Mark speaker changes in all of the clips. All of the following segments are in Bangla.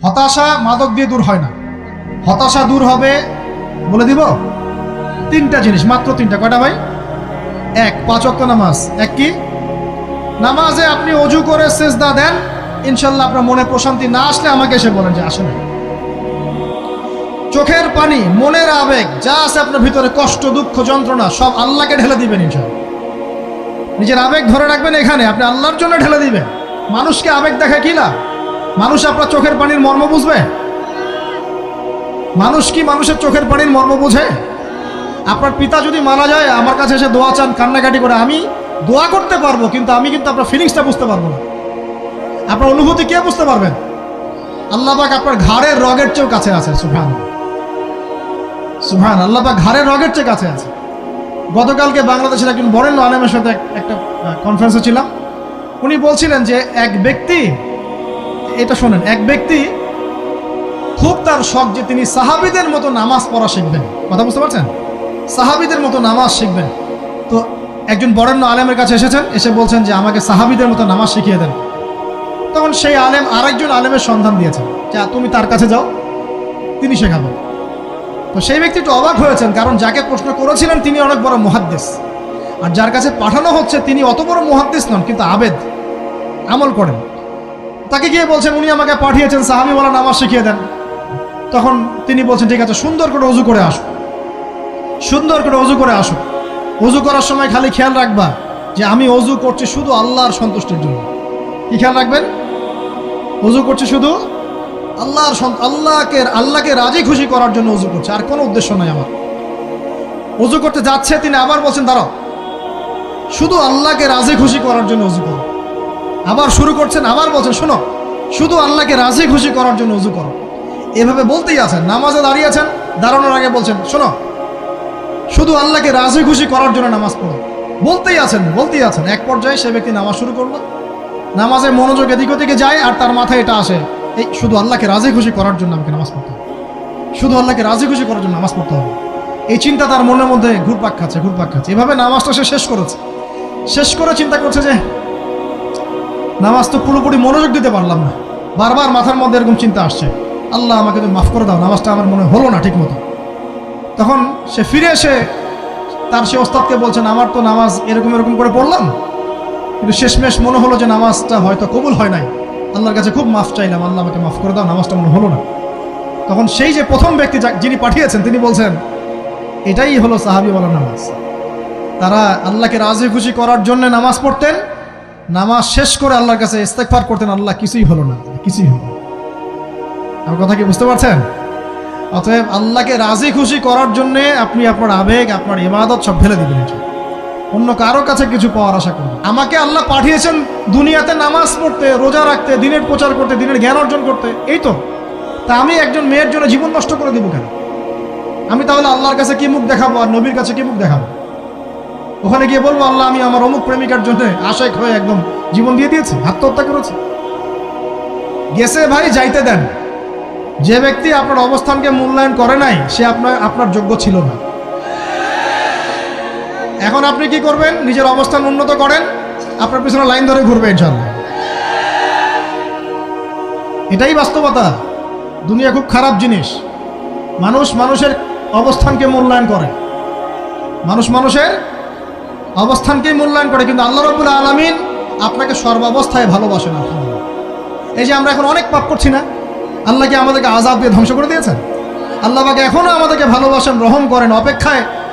Speaker 1: হতাশা মাদক দিয়ে দূর হয় না। হতাশা দূর হবে, বলে দিব, তিনটা জিনিস, মাত্র তিনটা। কয়টা ভাই? এক, 5 ওয়াক্ত নামাজ। এক কি? নামাজে আপনি অজু করে সেজদা দেন, ইনশাল্লাহ আপনার মনে প্রশান্তি না আসলে আমাকে এসে বলেন যে আসে না। চোখের পানি, মনের আবেগ যা আছে আপনার ভিতরে, কষ্ট, দুঃখ, যন্ত্রণা, সব আল্লাহকে ঢেলে দিবেন ইনশাল্লাহ। নিজের আবেগ ধরে রাখবেন এখানে, আপনি আল্লাহর জন্য ঢেলে দিবেন। মানুষকে আবেগ দেখা কি লাভ? মানুষ আপনার চোখের পানির মর্ম বুঝবে? মানুষ কি মানুষের চোখের পানির মর্ম বুঝে? আপনার পিতা যদি মারা যায়, আমার কাছে এসে দোয়া চান কান্নাকাটি করে, আমি দোয়া করতে পারবো, কিন্তু আমি কিন্তু আপনার ফিলিংসটা বুঝতে পারবো না। আপনার অনুভূতি কে বুঝতে পারবেন? আল্লাহ পাক আপনার ঘাড়ের রগের চেয়েও কাছে আছে। সুবহান সুবহান, আল্লাহ পাক ঘাড়ের রগের চেয়ে কাছে আছে। গতকালকে বাংলাদেশের একজন বরেণ্য আলেমের সাথে একটা কনফারেন্সে ছিলাম। উনি বলছিলেন যে এক ব্যক্তি, এটা শোনেন, এক ব্যক্তি খুব তার শখ যে তিনি সাহাবীদের মতো নামাজ পড়া শিখবেন। কথা বুঝতে পারছেন? সাহাবীদের মতো নামাজ শিখবেন। তো একজন বরেণ্য আলেমের কাছে এসেছেন, এসে বলছেন যে আমাকে সাহাবীদের মতো নামাজ শিখিয়ে দেন। তখন সেই আলেম আরেকজন আলেমের সন্ধান দিয়েছেন, যে তুমি তার কাছে যাও, তিনি শেখাবেন। তো সেই ব্যক্তি একটু অবাক হয়েছেন, কারণ যাকে প্রশ্ন করেছিলেন তিনি অনেক বড় মুহাদ্দিস, আর যার কাছে পাঠানো হচ্ছে তিনি অত বড় মুহাদ্দিস নন, কিন্তু আবেদ, আমল করেন। তাকে গিয়ে বলছেন উনি আমাকে পাঠিয়েছেন সাহাবীওয়ালা নামাজ শিখিয়ে দেন। তখন তিনি বলছেন ঠিক আছে, সুন্দর করে ওযু করে আসো, সুন্দর করে ওযু করে আসো। ওযু করার সময় খালি খেয়াল রাখবা যে আমি ওযু করছি শুধু আল্লাহর সন্তুষ্টির জন্য। কি খেয়াল রাখবেন? ওযু করছি শুধু আল্লাহকে রাজি খুশি করার জন্য ওযু করছে, আর কোনো উদ্দেশ্য নাই আমার। ওযু করতে যাচ্ছে, তিনি আবার বলছেন দাঁড়াও, শুধু আল্লাহকে রাজি খুশি করার জন্য ওযু করো। আবার শুরু করছেন, আবার বলছেন শোনো, শুধু আল্লাহকে রাজি খুশি করার জন্য ওযু করো। এভাবে বলতেই আছেন, নামাজে দাঁড়িয়েছেন, দাঁড়ানোর আগে বলছেন শোনো, শুধু আল্লাহকে রাজি খুশি করার জন্য নামাজ পড়ো। বলতেই আছেন। এক পর্যায়ে সে ব্যক্তি নামাজ শুরু করলো, নামাজে মনোযোগ এদিক ওদিকে যায়, আর তার মাথায় এটা আসে, এই শুধু আল্লাহকে রাজি খুশি করার জন্য আমাকে নামাজ পড়তে হবে, শুধু আল্লাহকে রাজি খুশি করার জন্য নামাজ পড়তে হবে। এই চিন্তা তার মনের মধ্যে ঘুরপাক খাচ্ছে। এভাবে নামাজটা সে শেষ করেছে। শেষ করে চিন্তা করছে যে নামাজ তো পুরোপুরি মনোযোগ দিতে পারলাম না, বারবার মাথার মধ্যে এরকম চিন্তা আসছে, আল্লাহ আমাকে তুমি মাফ করে দাও, নামাজটা আমার মনে হলো না ঠিক মতো। তখন সে ফিরে এসে তার সে ওস্তাদকে বলছেন আমার তো নামাজ এরকম করে পড়লাম, কিন্তু শেষমেশ মনে হলো যে নামাজটা হয়তো কবুল হয় নাই, আল্লাহর কাছে খুব মাফ চাইলাম, আল্লাহ আমাকে মাফ করে দাও, নামাজটা মনে হলো না। তখন সেই যে প্রথম ব্যক্তি যিনি পাঠিয়েছেন তিনি বলছেন এটাই হলো সাহাবীওয়ালা নামাজ। তারা আল্লাহকে রাজি খুশি করার জন্য নামাজ পড়তেন, নামাজ শেষ করে আল্লাহর কাছে ইস্তেগফার করতেন, আল্লাহ কিছুই হলো না, কিছুই হলো না। আমার কথা কি বুঝতে পারছেন? অতএব আল্লাহকে রাজি খুশি করার জন্য আপনি আপনার আবেগ, আপনার ইবাদত সব ফেলে দিবেন, অন্য কারো কাছে কিছু পাওয়ার আশা করবেন। আমাকে আল্লাহ পাঠিয়েছেন দুনিয়াতে নামাজ পড়তে, রোজা রাখতে, দিনের প্রচার করতে, দিনের জ্ঞান অর্জন করতে, এই তো। তা আমি একজন মেয়ের জন্য জীবন নষ্ট করে দিব কেন? আমি তাহলে আল্লাহর কাছে কি মুখ দেখাবো, আর নবীর কাছে কি মুখ দেখাবো? ওখানে গিয়ে বলবো আল্লাহ আমি আমার অমুক প্রেমিকার জন্য আশেক হয়ে একদম জীবন দিয়ে দিয়েছি, আত্মহত্যা করেছি। গেছে ভাই, যাইতে দেন। যে ব্যক্তি আপনার অবস্থানকে মূল্যায়ন করে নাই সে আপনার যোগ্য ছিল না। এখন আপনি কি করবেন? নিজের অবস্থান উন্নত করেন, আপনার পিছনে লাইন ধরে ঘুরবে ইনশাআল্লাহ। এটাই বাস্তবতা। দুনিয়া খুব খারাপ জিনিস। মানুষের অবস্থানকে মূল্যায়ন করে, মানুষের অবস্থানকেই মূল্যায়ন করে, কিন্তু আল্লাহ রাব্বুল আলামিন আপনাকে সর্বাবস্থায় ভালোবাসেন। আলহামদুলিল্লাহ। এই যে আমরা এখন অনেক পাপ করছি না, আল্লাহ কি আমাদেরকে আযাব দিয়ে ধ্বংস করে দিয়েছেন? আল্লাহ পাক এখনো আমাদেরকে ভালোবাসেন, রহম করেন,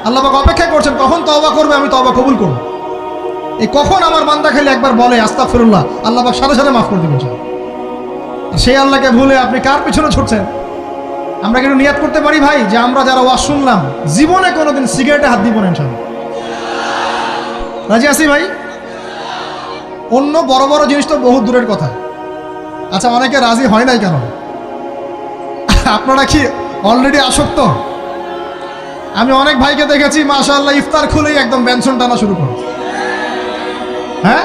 Speaker 1: আল্লাহ পাক অপেক্ষা করছেন কখন তওবা করবে, আমি তওবা কবুল করব। এই কখন আমার বান্দা খালি একবার বলে আস্তাগফিরুল্লাহ, আল্লাহ পাক সাথে সাথে মাফ করে দিবেন। আর সেই আল্লাহকে ভুলে আপনি কার পিছনে ছুটছেন? আমরা কিন্তু নিয়াত করতে পারি ভাই যে আমরা যারা ওয়াজ শুনলাম জীবনে কোনোদিন সিগারেটে হাত দিব না ইনশাআল্লাহ। রাজি আছি ভাই? অন্য বড় বড় জিনিস তো বহু দূরের কথা। আচ্ছা, অনেকে রাজি হয় নাই কেন? আপনারা কি অলরেডি আসক্ত? আমি অনেক ভাইকে দেখেছি মাশাআল্লাহ ইফতার খুলেই একদম বেনসন টানা শুরু করে। হ্যাঁ,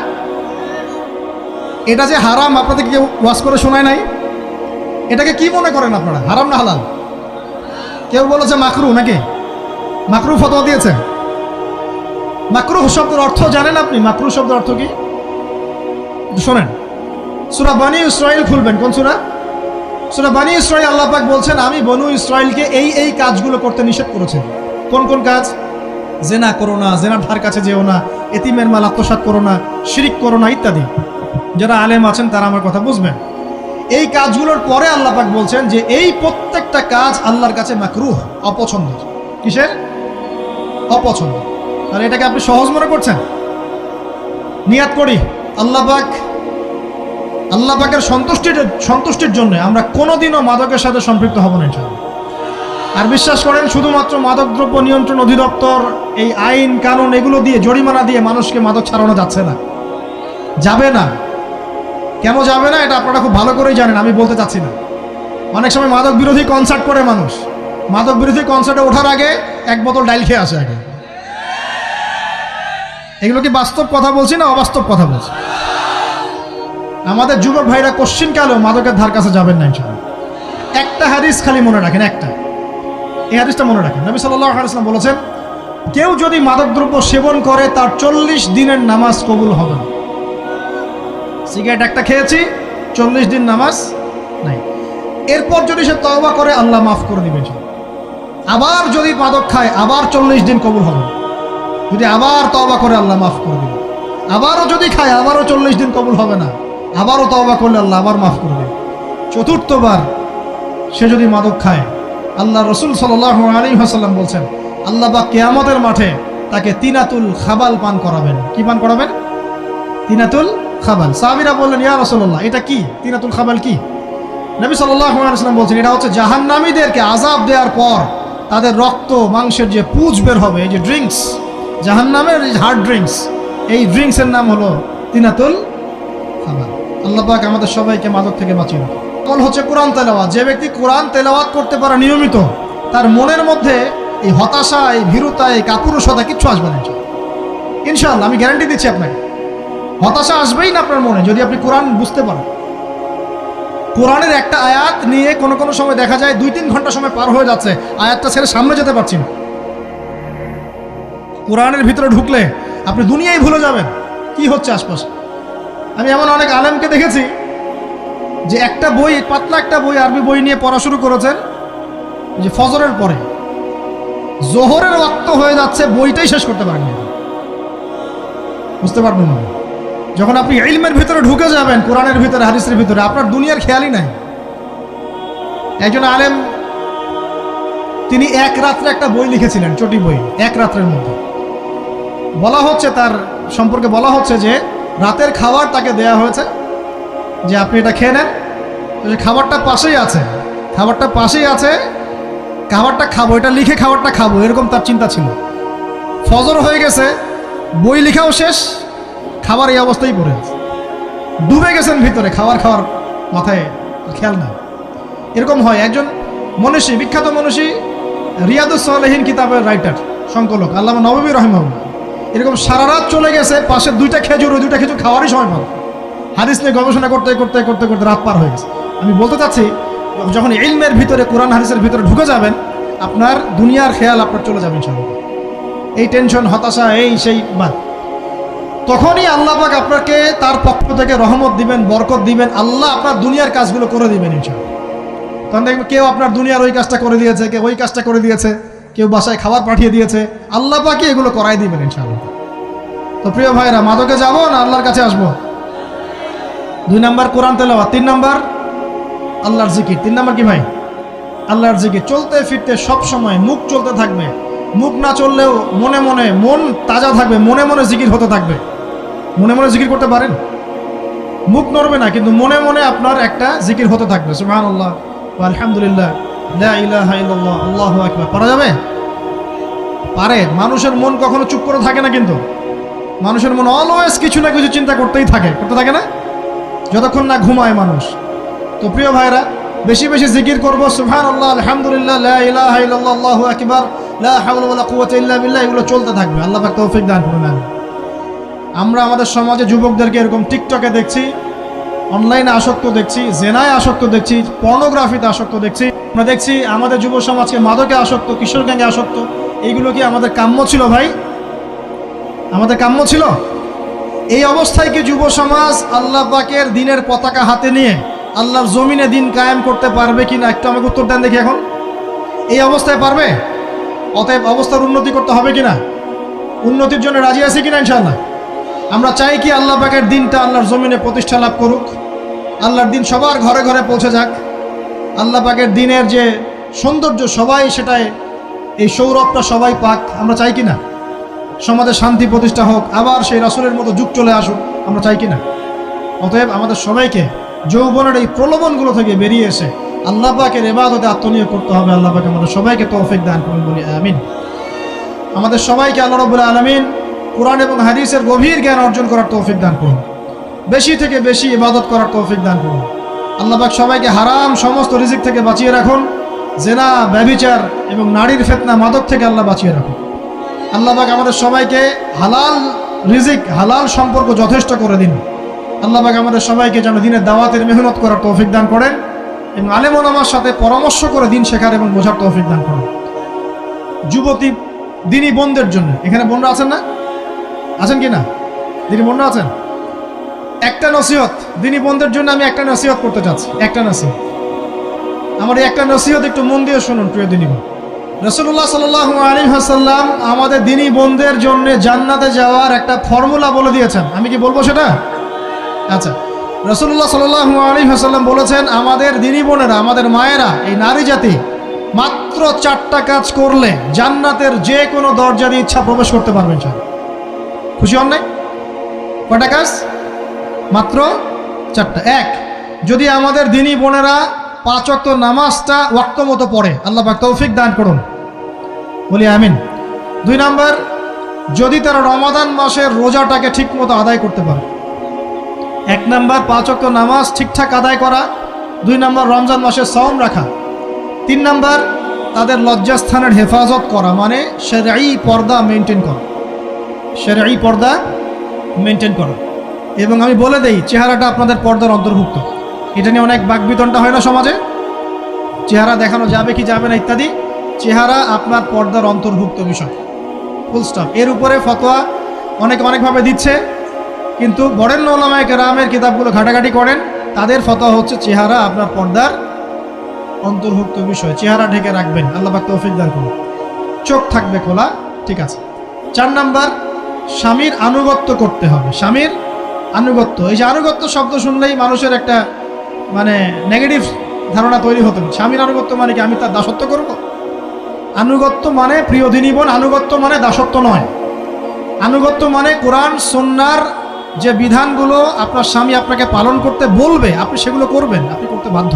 Speaker 1: এটা যে হারাম আপনাদেরকে কেউ ওয়াজ করে শোনায় নাই? এটাকে কি মনে করেন আপনারা, হারাম না হালাল? কেউ বলেছে মাকরু, নাকি মাকরু ফতোয়া দিয়েছে? মাকরুহ শব্দের অর্থ জানেন আপনি? মাকরুহ শব্দের অর্থ কি শোনেন, সূরা বনী ইসরাঈল খুলবেন। কোন সূরা? সূরা বনী ইসরাঈল আল্লাহ পাক বলছেন, আমি বনু ইসরাঈলকে এই কাজগুলো করতে নিষেধ করেছেন। কোন কোন কাজ? জেনা করো না, জেনার ধার কাছে যেও না, এতিমের মাল আত্মসাৎ করো না, শিরিক করো না ইত্যাদি। যারা আলেম আছেন তারা আমার কথা বুঝবেন। এই কাজগুলোর পরে আল্লাহ পাক বলছেন যে এই প্রত্যেকটা কাজ আল্লাহর কাছে মাকরুহ, অপছন্দ। কিসের? অপছন্দ। আর এটাকে আপনি সহজ মনে করছেন? নিয়াত করি আল্লাহ পাকের সন্তুষ্টির জন্য আমরা কোনোদিনও মাদকের সাথে সম্পৃক্ত হব না ইনশাআল্লাহ। আর বিশ্বাস করেন, শুধুমাত্র মাদকদ্রব্য নিয়ন্ত্রণ অধিদপ্তর এই আইন কানুন এগুলো দিয়ে, জরিমানা দিয়ে মানুষকে মাদক ছাড়ানো যাচ্ছে না, যাবে না। কেন যাবে না এটা আপনারা খুব ভালো করেই জানেন, আমি বলতে চাচ্ছি না। অনেক সময় মাদক বিরোধী কনসার্ট করে মানুষ, মাদক বিরোধী কনসার্টে ওঠার আগে এক বোতল ডাইল খেয়ে আসে আগে। এগুলো কি বাস্তব কথা বলছি না অবাস্তব কথা বলছি? আমাদের যুবক ভাইরা কোশ্চিন কালেও মাদকের ধার কাছে যাবেন না ইনশাআল্লাহ। একটা হাদিস খালি মনে রাখেন, একটা, এই হাদিসটা মনে রাখেন। নবী সাল্লাল্লাহু আলাইহি ওয়াসাল্লাম বলেছেন, কেউ যদি মাদকদ্রব্য সেবন করে তার 40 দিনের নামাজ কবুল হবে না। সিগারেট একটা খেয়েছি, 40 দিন নামাজ নাই। এরপর যদি সে তওবা করে আল্লাহ মাফ করে দিবেন। আবার যদি মাদক খায় আবার 40 দিন কবুল হবে না। যদি আবার তওবা করে আল্লাহ মাফ করে দিবেন। আবারও যদি খায় আবারও 40 দিন কবুল হবে না। আবারও তওবা করলে আল্লাহ আবার মাফ করে দেবেন। চতুর্থবার সে যদি মাদক খায়, আল্লাহ রসুল সাল্লাল্লাহু আলাইহি ওয়াসাল্লাম বলছেন, আল্লাহ পাক কিয়ামতের মাঠে তাকে তিনাতুল খাবাল পান করাবেন। কি পান করাবেন? তিনাতুল খাবাল। সাহাবীরা বললেন, ইয়া রাসূলুল্লাহ, এটা কি তিনাতুল খাবাল? কি? নবী সাল্লাল্লাহু আলাইহি ওয়াসাল্লাম বলছেন, এটা হচ্ছে জাহান্নামীদেরকে আযাব দেওয়ার পর তাদের রক্ত মাংসের যে পুঁজ বের হবে, এই যে ড্রিঙ্কস, জাহান্নামের হার্ড ড্রিঙ্কস, এই ড্রিঙ্কসের নাম হলো তিনাতুল খাবাল। আল্লাহ পাক আমাদের সবাইকে মাদক থেকে বাঁচিয়ে রাখুন। আমল হচ্ছে কোরআন তেলাওয়াত। যে ব্যক্তি কোরআন তেলাওয়াত করতে পারে নিয়মিত, তার মনের মধ্যে এই হতাশা, এই ভীরুতা, এই কাপুরুষতা কিচ্ছু আসবে না ইনশাআল্লাহ। আমি গ্যারান্টি দিচ্ছি আপনাকে, হতাশা আসবেই না আপনার মনে যদি আপনি কোরআন বুঝতে পারেন। কোরআনের একটা আয়াত নিয়ে কোনো সময় দেখা যায় 2-3 ঘন্টা সময় পার হয়ে যাচ্ছে, আয়াতটা ছেড়ে সামনে যেতে পারছি না। কোরআনের ভিতরে ঢুকলে আপনি দুনিয়ায় ভুলে যাবেন কি হচ্ছে আশপাশে। আমি এমন অনেক আলেমকে দেখেছি যে একটা বই, পাতলা একটা বই, আরবি বই নিয়ে পড়া শুরু করেছেন, যে ফজরের পরে জোহরের ওয়াক্ত হয়ে যাচ্ছে, বইটাই শেষ করতে পারেননি। বুঝতে পারবেন না, যখন আপনি ইলমের ভিতরে ঢুকে যাবেন, কোরআনের ভিতরে, হাদিসের ভিতরে, আপনার দুনিয়ার খেয়ালই নাই। একজন আলেম, তিনি এক রাত্রে একটা বই লিখেছিলেন, চটি বই, এক রাত্রের মধ্যে। বলা হচ্ছে, তার সম্পর্কে বলা হচ্ছে যে রাতের খাবার তাকে দেয়া হয়েছে, যে আপনি এটা খেয়ে নেন। খাবারটা পাশেই আছে, খাবারটা খাবো, এটা লিখে খাবারটা খাবো, এরকম তার চিন্তা ছিল। ফজর হয়ে গেছে, বই লেখাও শেষ, খাবার এই অবস্থায় পড়ে আছে, ডুবে গেছেন ভিতরে, খাওয়ার মাথায় খেয়াল নাই। এরকম হয়। একজন মনীষী, বিখ্যাত মনীষী, রিয়াদুস সালেহীন কিতাবের রাইটার, সংকলক আল্লামা নববী রাহিমাহুল্লাহ, এরকম সারা রাত চলে গেছে, পাশে 2টা খেজুর, ওই 2টা খেজুর খাওয়ারই সময় পাবে। হাদিস নিয়ে গবেষণা করতে রাত পার হয়ে গেছে। আমি বলতে চাচ্ছি, যখন ইলমের ভিতরে, কোরআন হাদিসের ভিতরে ঢুকে যাবেন, আপনার দুনিয়ার খেয়াল আপনার চলে যাবেন ইনশাআল্লাহ। এই টেনশন, হতাশা, এই সেই বাদ, তখনই আল্লাহ পাক আপনাকে তার পক্ষ থেকে রহমত দিবেন, বরকত দিবেন, আল্লাহ আপনার দুনিয়ার কাজগুলো করে দিবেন ইনশাআল্লাহ। তখন দেখবেন কেউ আপনার দুনিয়ার ওই কাজটা করে দিয়েছে, কেউ ওই কাজটা করে দিয়েছে, কেউ বাসায় খাবার পাঠিয়ে দিয়েছে, আল্লাহ পাকই এগুলো করাই দিবেন ইনশাআল্লাহ। তো প্রিয় ভাইরা, মাদকে যাবো না আল্লাহর কাছে আসবো? 2 নাম্বার কোরআন তেলাওয়াত, 3 নাম্বার আল্লাহর জিকির। 3 নাম্বার কি ভাই? আল্লাহর জিকির। চলতে ফিরতে সব সময় মুখ চলতে থাকবে, মুখ না চললেও মনে মনে মন তাজা থাকবে, মনে মনে জিকির হতে থাকবে। মনে মনে জিকির করতে পারেন? মুখ নড়বে না, কিন্তু মনে মনে আপনার একটা জিকির হতে থাকবে, সুবহানাল্লাহ ওয়া আলহামদুলিল্লাহ, লা ইলাহা ইল্লাল্লাহ, আল্লাহু আকবার। পারা যাবে? পারে। মানুষের মন কখনো চুপ করে থাকে না, কিন্তু মানুষের মন অলওয়েজ কিছু না কিছু চিন্তা করতে থাকে না, যতক্ষণ না ঘুমায় মানুষ। তো প্রিয় ভাইরা, বেশি বেশি জিকির করবো, সুবহানাল্লাহ, আলহামদুলিল্লাহ, লা ইলাহা ইল্লাল্লাহ, আল্লাহু আকবার, লা হাওলা ওয়ালা কুওয়াতা ইল্লা বিল্লাহ, এগুলো চলতে থাকবে। আল্লাহ পাক তৌফিক দান করুন। আমরা আমাদের সমাজে যুবকদেরকে এরকম টিকটকে দেখছি, অনলাইনে আসক্ত দেখছি, জেনায় আসক্ত দেখছি, পর্নোগ্রাফিতে আসক্ত দেখছি। আমরা দেখছি আমাদের যুব সমাজকে মাদকে আসক্ত, কিশোর গ্যাংয়ে আসক্ত। এইগুলো কি আমাদের কাম্য ছিল ভাই? আমাদের কাম্য ছিল? এই অবস্থায় কি যুব সমাজ আল্লাহ পাকের দ্বীনের পতাকা হাতে নিয়ে আল্লাহর জমিনে দিন কায়েম করতে পারবে কিনা একটু আমাকে উত্তর দেন দেখি। এখন এই অবস্থায় পারবে? অতএব অবস্থার উন্নতি করতে হবে কিনা? উন্নতির জন্য রাজি আছি কিনা ইনশাআল্লাহ? আমরা চাই কি আল্লাহ পাকের দিনটা আল্লাহর জমিনে প্রতিষ্ঠা লাভ করুক, আল্লাহর দিন সবার ঘরে ঘরে পৌঁছে যাক, আল্লাহ পাকের দিনের যে সৌন্দর্য সবাই সেটাই, এই সৌরভটা সবাই পাক। আমরা চাই কিনা সমাজে শান্তি প্রতিষ্ঠা হোক, আবার সেই রাসূলের মতো যুগ চলে আসুক? আমরা চাই কিনা? অতএব আমাদের সবাইকে যৌবনের এই প্রলোভনগুলো থেকে বেরিয়ে এসে আল্লাহ পাকের ইবাদতে আত্মনিয়োগ করতে হবে। আল্লাহ পাক আমাদের সবাইকে তৌফিক দান করুন, বলি আমিন। আমাদের সবাইকে আল্লাহ রাব্বুল আলামিন কুরআন এবং হাদিসের গভীর জ্ঞান অর্জন করার তৌফিক দান করুন, বেশি থেকে বেশি ইবাদত করার তৌফিক দান করুন। আল্লাহ পাক সবাইকে হারাম সমস্ত রিজিক থেকে বাঁচিয়ে রাখুন, জেনা, ব্যভিচার এবং নারীর ফিতনা, মাদক থেকে আল্লাহ বাঁচিয়ে রাখুন। আল্লাহ পাক আমাদের সবাইকে হালাল রিজিক, হালাল সম্পর্ক যথেষ্ট করে দিন। আল্লাহ পাক আমাদের সবাইকে যেন দিনের দাওয়াতের মেহনত করার তৌফিক দান করেন এবং আলেম ওলামার সাথে পরামর্শ করে দিন শেখার এবং বোঝার তৌফিক দান করেন। যুবতী দিনী বোনদের জন্য, এখানে বোনরা আছেন না? আছেন কি না? দিনী বোনরা আছেন? একটা নসিহত দিনী বোনদের জন্য আমি একটা নসিহত করতে চাচ্ছি, একটা নসিহত। আমার এই একটা নসিহত একটু মন দিয়ে শুনুন প্রিয় দিনী বোন। রাসূলুল্লাহ সাল্লাল্লাহু আলাইহি ওয়াসাল্লাম আমাদের দিনী বোনদের জন্য জান্নাতে যাওয়ার একটা ফর্মুলা বলে দিয়েছেন। আমি কি বলবো সেটা? আচ্ছা, রাসূলুল্লাহ সাল্লাল্লাহু আলাইহি ওয়াসাল্লাম বলেছেন আমাদের দিনী বোনেরা, আমাদের মায়েরা, এই নারী জাতি মাত্র 4টা কাজ করলে জান্নাতের যে কোনো দরজা দিয়ে ইচ্ছা প্রবেশ করতে পারবেন। খুশি হন নাই? কয়টা কাজ? মাত্র 4টা। এক, যদি আমাদের দিনী বোনেরা 5 ওয়াক্ত নামাজটা ওয়াক্ত মতো পড়ে, আল্লাহ পাক তৌফিক দান করুন, বলি আমিন। 2 নাম্বার, যদি তারা রমাদান মাসের রোজাটাকে ঠিক মতো আদায় করতে পারে। 1 নাম্বার 5 ওয়াক্ত নামাজ ঠিকঠাক আদায় করা, 2 নাম্বার রমজান মাসের সাওম রাখা, 3 নাম্বার তাদের লজ্জাস্থানের হেফাজত করা, মানে শরঈ পর্দা মেনটেন করা, শরঈ পর্দা মেনটেন করা। এবং আমি বলে দেই, চেহারাটা আপনাদের পর্দার অন্তর্ভুক্ত। এটা নিয়ে অনেক বাকবিতণ্ডা হয় না সমাজে, চেহারা দেখানো যাবে কি যাবে না ইত্যাদি। চেহারা আপনার পর্দার অন্তর্ভুক্ত বিষয়, ফুল স্টপ। এর উপরে ফতোয়া অনেকে অনেকভাবে দিচ্ছে, কিন্তু বরেণ্য উলামায়ে কেরামের কিতাবগুলো ঘাটাঘাটি করেন, তাদের ফতোয়া হচ্ছে চেহারা আপনার পর্দার অন্তর্ভুক্ত বিষয়, চেহারা ঢেকে রাখবেন, আল্লাহ পাক তৌফিক দান করুন। চোখ থাকবে খোলা, ঠিক আছে। 4 নাম্বার, স্বামীর আনুগত্য করতে হবে। স্বামীর আনুগত্য, এই যে আনুগত্য শব্দ শুনলেই মানুষের একটা মানে নেগেটিভ ধারণা তৈরি হতো। স্বামীর আনুগত্য মানে কি আমি তার দাসত্ব করব? আনুগত্য মানে, প্রিয় দিনী বোন, আনুগত্য মানে দাসত্ব নয়। আনুগত্য মানে কোরআন সুন্নাহর যে বিধানগুলো আপনার স্বামী আপনাকে পালন করতে বলবে, আপনি সেগুলো করবেন, আপনি করতে বাধ্য।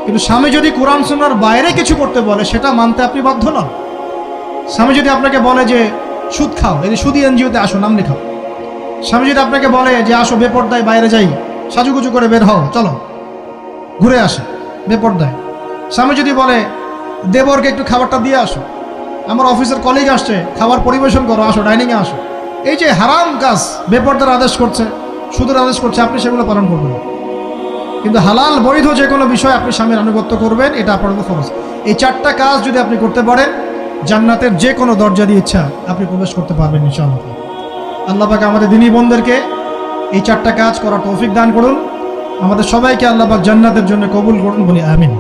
Speaker 1: কিন্তু স্বামী যদি কোরআন সুন্নাহর বাইরে কিছু করতে বলে, সেটা মানতে আপনি বাধ্য নন। স্বামী যদি আপনাকে বলে যে সুদ খাও, এই সুদী এনজিওতে আসো, নাম লেখাও। স্বামী যদি আপনাকে বলে যে আসো বেপর্দায় বাইরে যাই, সাজুগুজু করে বের হও, চলো ঘুরে আসে বেপর্দায়। স্বামী যদি বলে দেবরকে একটু খাবারটা দিয়ে আসো, আমার অফিসের কলিগ আসছে, খাবার পরিবেশন করো, আসো ডাইনিংয়ে আসো। এই যে হারাম কাজ, বেপর্দার আদেশ করছে, সুদের আদেশ করছে, আপনি সেগুলো পালন করবেন। কিন্তু হালাল বৈধ যে কোনো বিষয় আপনি স্বামীর আনুগত্য করবেন, এটা আপনার উপর ফরজ। এই 4টা কাজ যদি আপনি করতে পারেন, জান্নাতের যে কোনো দরজা দিয়ে ইচ্ছা আপনি প্রবেশ করতে পারবেন ইনশাআল্লাহ। আল্লাহ পাক আমাদের দিনী বোনদেরকে এই 4টা কাজ করার তৌফিক দান করুন। আমাদের সবাইকে আল্লাহ পাক জান্নাতের জন্য কবুল করুন, বলি আমিন।